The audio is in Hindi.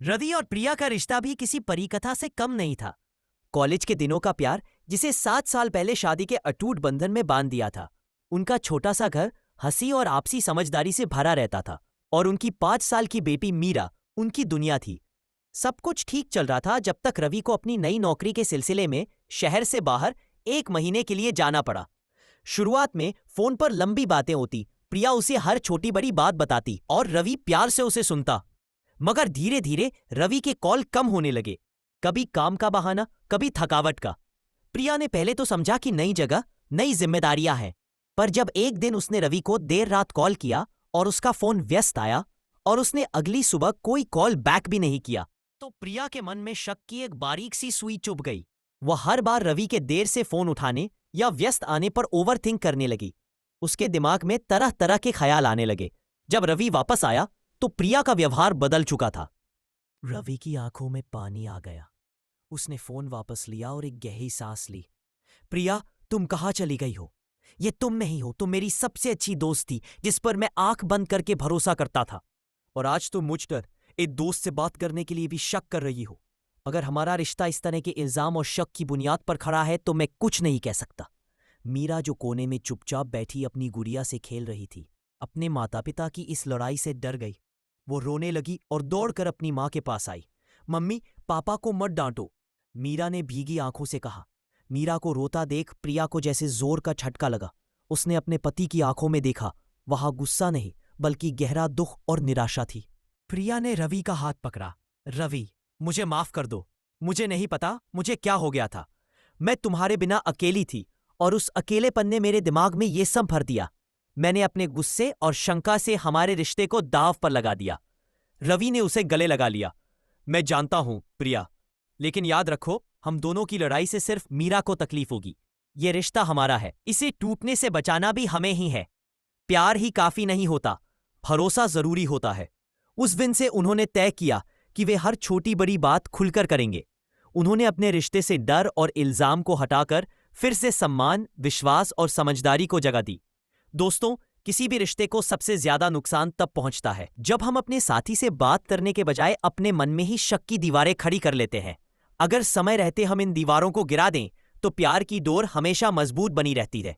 रवि और प्रिया का रिश्ता भी किसी परी कथा से कम नहीं था। कॉलेज के दिनों का प्यार जिसे 7 साल पहले शादी के अटूट बंधन में बांध दिया था। उनका छोटा सा घर हंसी और आपसी समझदारी से भरा रहता था और उनकी 5 साल की बेटी मीरा उनकी दुनिया थी। सब कुछ ठीक चल रहा था जब तक रवि को अपनी नई नौकरी के सिलसिले में शहर से बाहर 1 महीने के लिए जाना पड़ा। शुरुआत में फोन पर लंबी बातें होती, प्रिया उसे हर छोटी बड़ी बात बताती और रवि प्यार से उसे सुनता। मगर धीरे धीरे रवि के कॉल कम होने लगे, कभी काम का बहाना, कभी थकावट का। प्रिया ने पहले तो समझा कि नई जगह नई जिम्मेदारियां हैं, पर जब एक दिन उसने रवि को देर रात कॉल किया और उसका फोन व्यस्त आया और उसने अगली सुबह कोई कॉल बैक भी नहीं किया, तो प्रिया के मन में शक की एक बारीक सी सुई चुभ गई। वह हर बार रवि के देर से फोन उठाने या व्यस्त आने पर ओवरथिंक करने लगी। उसके दिमाग में तरह तरह के ख्याल आने लगे। जब रवि वापस आया तो प्रिया का व्यवहार बदल चुका था। रवि की आंखों में पानी आ गया। उसने फोन वापस लिया और एक गहरी सांस ली। प्रिया, तुम कहाँ चली गई हो? ये तुम नहीं हो, तुम मेरी सबसे अच्छी दोस्त थी जिस पर मैं आंख बंद करके भरोसा करता था। और आज तुम मुझ पर एक दोस्त से बात करने के लिए भी शक कर रही हो। अगर हमारा रिश्ता इस तरह के इल्जाम और शक की बुनियाद पर खड़ा है तो मैं कुछ नहीं कह सकता। मीरा जो कोने में चुपचाप बैठी अपनी गुड़िया से खेल रही थी, अपने माता पिता की इस लड़ाई से डर गई। वो रोने लगी और दौड़कर अपनी माँ के पास आई। मम्मी, पापा को मत डांटो, मीरा ने भीगी आंखों से कहा। मीरा को रोता देख प्रिया को जैसे जोर का झटका लगा। उसने अपने पति की आंखों में देखा, वहां गुस्सा नहीं बल्कि गहरा दुख और निराशा थी। प्रिया ने रवि का हाथ पकड़ा। रवि, मुझे माफ कर दो। मुझे नहीं पता मुझे क्या हो गया था। मैं तुम्हारे बिना अकेली थी और उस अकेलेपन ने मेरे दिमाग में ये सब भर दिया। मैंने अपने गुस्से और शंका से हमारे रिश्ते को दांव पर लगा दिया। रवि ने उसे गले लगा लिया। मैं जानता हूं प्रिया, लेकिन याद रखो, हम दोनों की लड़ाई से सिर्फ मीरा को तकलीफ होगी। ये रिश्ता हमारा है, इसे टूटने से बचाना भी हमें ही है। प्यार ही काफी नहीं होता, भरोसा जरूरी होता है। उस दिन से उन्होंने तय किया कि वे हर छोटी बड़ी बात खुलकर करेंगे। उन्होंने अपने रिश्ते से डर और इल्जाम को हटाकर फिर से सम्मान, विश्वास और समझदारी को जगह दी। दोस्तों, किसी भी रिश्ते को सबसे ज्यादा नुकसान तब पहुंचता है जब हम अपने साथी से बात करने के बजाय अपने मन में ही शक की दीवारें खड़ी कर लेते हैं। अगर समय रहते हम इन दीवारों को गिरा दें तो प्यार की डोर हमेशा मजबूत बनी रहती है।